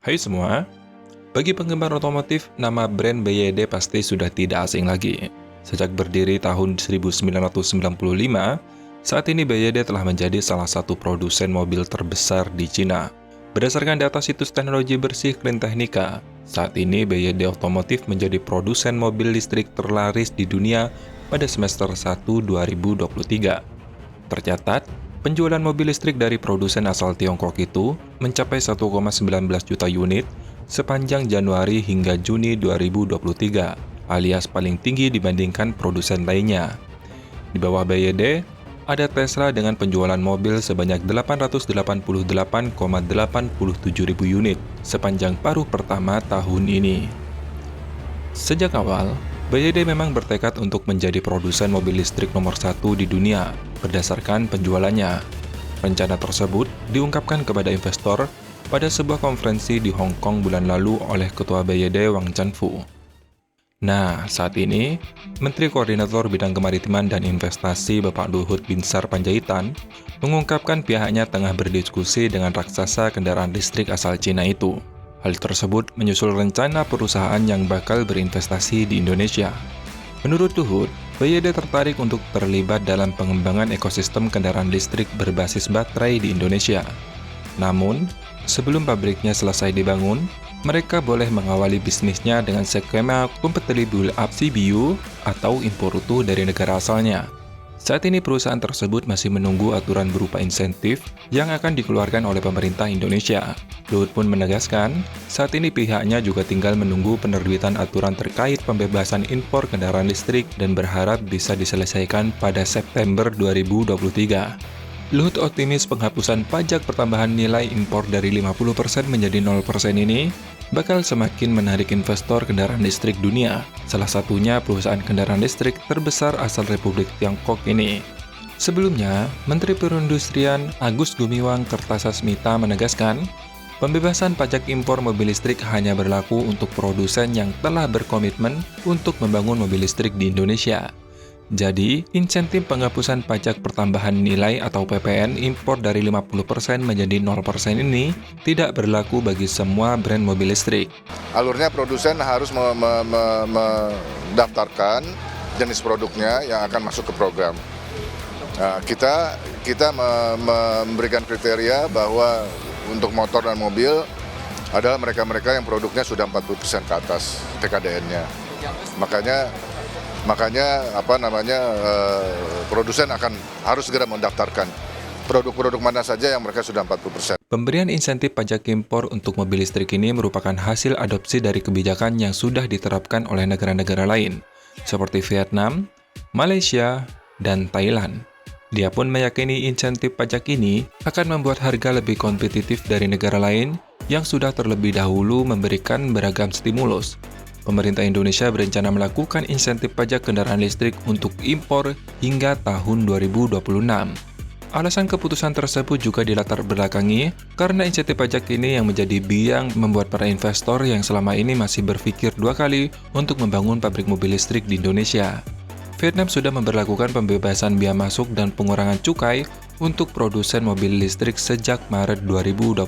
Hai semua, bagi penggemar otomotif, nama brand BYD pasti sudah tidak asing lagi. Sejak berdiri tahun 1995, saat ini BYD telah menjadi salah satu produsen mobil terbesar di Cina. Berdasarkan data situs teknologi bersih Clean Technica, saat ini BYD Otomotif menjadi produsen mobil listrik terlaris di dunia pada semester 1 2023. Tercatat, penjualan mobil listrik dari produsen asal Tiongkok itu mencapai 1,19 juta unit sepanjang Januari hingga Juni 2023, alias paling tinggi dibandingkan produsen lainnya. Di bawah BYD, ada Tesla dengan penjualan mobil sebanyak 888,87 ribu unit sepanjang paruh pertama tahun ini. Sejak awal, BYD memang bertekad untuk menjadi produsen mobil listrik nomor 1 di dunia berdasarkan penjualannya. Rencana tersebut diungkapkan kepada investor pada sebuah konferensi di Hong Kong bulan lalu oleh Ketua BYD Wang Chanfu. Nah, saat ini, Menteri Koordinator Bidang Kemaritiman dan Investasi Bapak Luhut Binsar Panjaitan mengungkapkan pihaknya tengah berdiskusi dengan raksasa kendaraan listrik asal Cina itu. Hal tersebut menyusul rencana perusahaan yang bakal berinvestasi di Indonesia. Menurut Luhut, BYD tertarik untuk terlibat dalam pengembangan ekosistem kendaraan listrik berbasis baterai di Indonesia. Namun, sebelum pabriknya selesai dibangun, mereka boleh mengawali bisnisnya dengan skema compatible up CBU atau impor utuh dari negara asalnya. Saat ini perusahaan tersebut masih menunggu aturan berupa insentif yang akan dikeluarkan oleh pemerintah Indonesia. Luhut pun menegaskan, saat ini pihaknya juga tinggal menunggu penerbitan aturan terkait pembebasan impor kendaraan listrik dan berharap bisa diselesaikan pada September 2023. Luhut optimis penghapusan pajak pertambahan nilai impor dari 50% menjadi 0% ini bakal semakin menarik investor kendaraan listrik dunia, salah satunya perusahaan kendaraan listrik terbesar asal Republik Tiongkok ini. Sebelumnya, Menteri Perindustrian Agus Gumiwang Kertasasmita menegaskan, pembebasan pajak impor mobil listrik hanya berlaku untuk produsen yang telah berkomitmen untuk membangun mobil listrik di Indonesia. Jadi, insentif penghapusan pajak pertambahan nilai atau PPN impor dari 50% menjadi 0% ini tidak berlaku bagi semua brand mobil listrik. Alurnya produsen harus mendaftarkan jenis produknya yang akan masuk ke program. Nah, kita memberikan kriteria bahwa untuk motor dan mobil adalah mereka-mereka yang produknya sudah 40% ke atas TKDN-nya. Makanya produsen harus segera mendaftarkan produk-produk mana saja yang mereka sudah 40%. Pemberian insentif pajak impor untuk mobil listrik ini merupakan hasil adopsi dari kebijakan yang sudah diterapkan oleh negara-negara lain, seperti Vietnam, Malaysia, dan Thailand. Dia pun meyakini insentif pajak ini akan membuat harga lebih kompetitif dari negara lain yang sudah terlebih dahulu memberikan beragam stimulus. Pemerintah Indonesia berencana melakukan insentif pajak kendaraan listrik untuk impor hingga tahun 2026. Alasan keputusan tersebut juga dilatar belakangi karena insentif pajak ini yang menjadi biang membuat para investor yang selama ini masih berpikir dua kali untuk membangun pabrik mobil listrik di Indonesia. Vietnam sudah memberlakukan pembebasan biaya masuk dan pengurangan cukai untuk produsen mobil listrik sejak Maret 2022.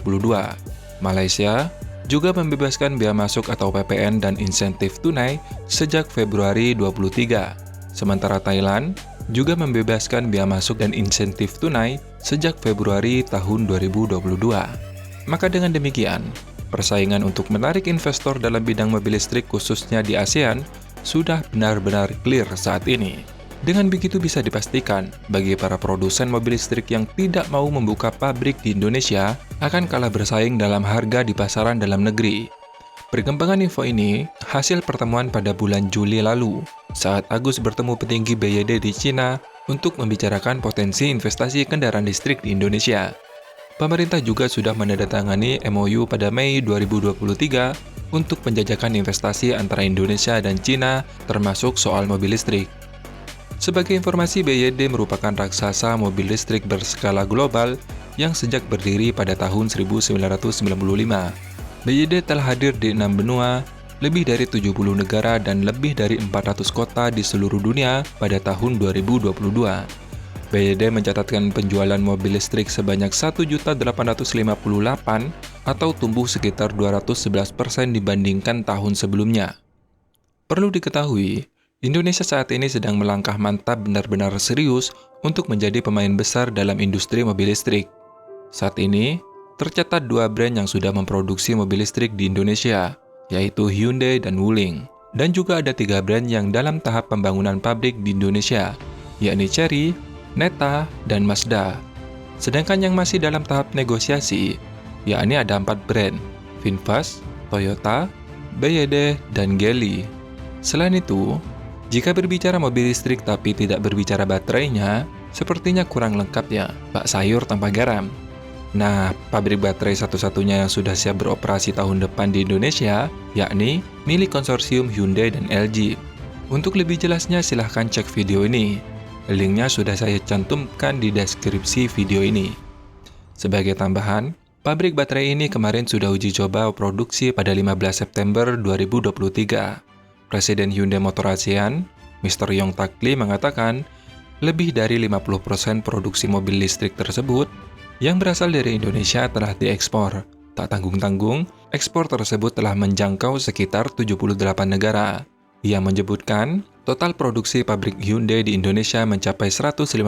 Malaysia juga membebaskan biaya masuk atau PPN dan insentif tunai sejak Februari 2023. Sementara Thailand juga membebaskan biaya masuk dan insentif tunai sejak Februari tahun 2022. Maka dengan demikian, persaingan untuk menarik investor dalam bidang mobil listrik khususnya di ASEAN sudah benar-benar clear saat ini. Dengan begitu bisa dipastikan, bagi para produsen mobil listrik yang tidak mau membuka pabrik di Indonesia akan kalah bersaing dalam harga di pasaran dalam negeri. Perkembangan info ini hasil pertemuan pada bulan Juli lalu, saat Agus bertemu petinggi BYD di Cina untuk membicarakan potensi investasi kendaraan listrik di Indonesia. Pemerintah juga sudah menandatangani MOU pada Mei 2023 untuk penjajakan investasi antara Indonesia dan Cina termasuk soal mobil listrik. Sebagai informasi, BYD merupakan raksasa mobil listrik berskala global yang sejak berdiri pada tahun 1995. BYD telah hadir di 6 benua, lebih dari 70 negara dan lebih dari 400 kota di seluruh dunia pada tahun 2022. BYD mencatatkan penjualan mobil listrik sebanyak 1.858 atau tumbuh sekitar 211% dibandingkan tahun sebelumnya. Perlu diketahui, Indonesia saat ini sedang melangkah mantap benar-benar serius untuk menjadi pemain besar dalam industri mobil listrik. Saat ini, tercatat 2 brand yang sudah memproduksi mobil listrik di Indonesia, yaitu Hyundai dan Wuling. Dan juga ada 3 brand yang dalam tahap pembangunan pabrik di Indonesia, yakni Chery, Neta, dan Mazda. Sedangkan yang masih dalam tahap negosiasi, yakni ada 4 brand, VinFast, Toyota, BYD, dan Geely. Selain itu, jika berbicara mobil listrik tapi tidak berbicara baterainya, sepertinya kurang lengkap ya, bak sayur tanpa garam. Nah, pabrik baterai satu-satunya yang sudah siap beroperasi tahun depan di Indonesia, yakni milik konsorsium Hyundai dan LG. Untuk lebih jelasnya silahkan cek video ini. Linknya sudah saya cantumkan di deskripsi video ini. Sebagai tambahan, pabrik baterai ini kemarin sudah uji coba produksi pada 15 September 2023. Presiden Hyundai Motor ASEAN, Mr. Yong Tak Lee mengatakan, lebih dari 50% produksi mobil listrik tersebut yang berasal dari Indonesia telah diekspor. Tak tanggung-tanggung, ekspor tersebut telah menjangkau sekitar 78 negara. Ia menyebutkan, total produksi pabrik Hyundai di Indonesia mencapai 150.000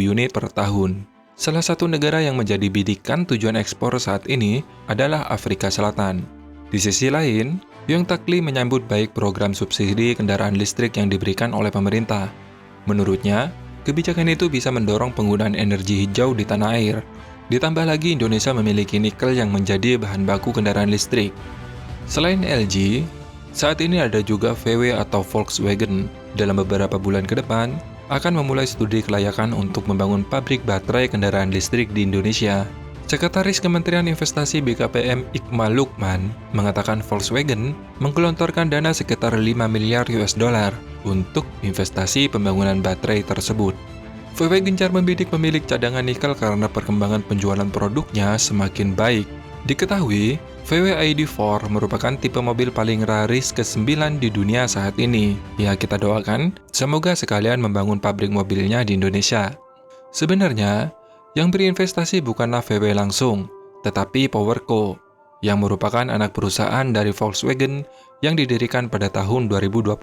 unit per tahun. Salah satu negara yang menjadi bidikan tujuan ekspor saat ini adalah Afrika Selatan. Di sisi lain, Yong Tak Lee menyambut baik program subsidi kendaraan listrik yang diberikan oleh pemerintah. Menurutnya, kebijakan itu bisa mendorong penggunaan energi hijau di tanah air. Ditambah lagi Indonesia memiliki nikel yang menjadi bahan baku kendaraan listrik. Selain LG, saat ini ada juga VW atau Volkswagen. Dalam beberapa bulan ke depan, akan memulai studi kelayakan untuk membangun pabrik baterai kendaraan listrik di Indonesia. Sekretaris Kementerian Investasi BKPM Iqmal Lukman mengatakan Volkswagen menggelontorkan dana sekitar 5 miliar US dollar untuk investasi pembangunan baterai tersebut. VW gencar membidik pemilik cadangan nikel karena perkembangan penjualan produknya semakin baik. Diketahui, VW ID4 merupakan tipe mobil paling laris ke-9 di dunia saat ini. Ya, kita doakan semoga sekalian membangun pabrik mobilnya di Indonesia. Sebenarnya, yang berinvestasi bukanlah VW langsung, tetapi PowerCo, yang merupakan anak perusahaan dari Volkswagen yang didirikan pada tahun 2022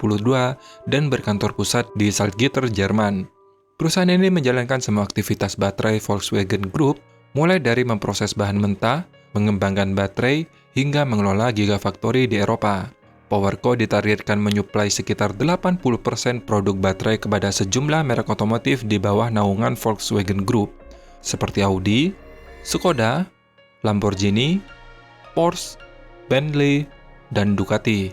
dan berkantor pusat di Salzgitter, Jerman. Perusahaan ini menjalankan semua aktivitas baterai Volkswagen Group, mulai dari memproses bahan mentah, mengembangkan baterai, hingga mengelola gigafactory di Eropa. PowerCo ditargetkan menyuplai sekitar 80% produk baterai kepada sejumlah merek otomotif di bawah naungan Volkswagen Group, seperti Audi, Skoda, Lamborghini, Porsche, Bentley, dan Ducati.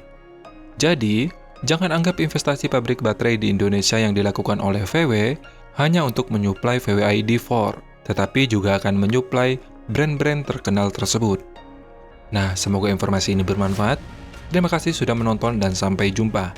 Jadi, jangan anggap investasi pabrik baterai di Indonesia yang dilakukan oleh VW hanya untuk menyuplai VW ID4, tetapi juga akan menyuplai brand-brand terkenal tersebut. Nah, semoga informasi ini bermanfaat. Terima kasih sudah menonton dan sampai jumpa.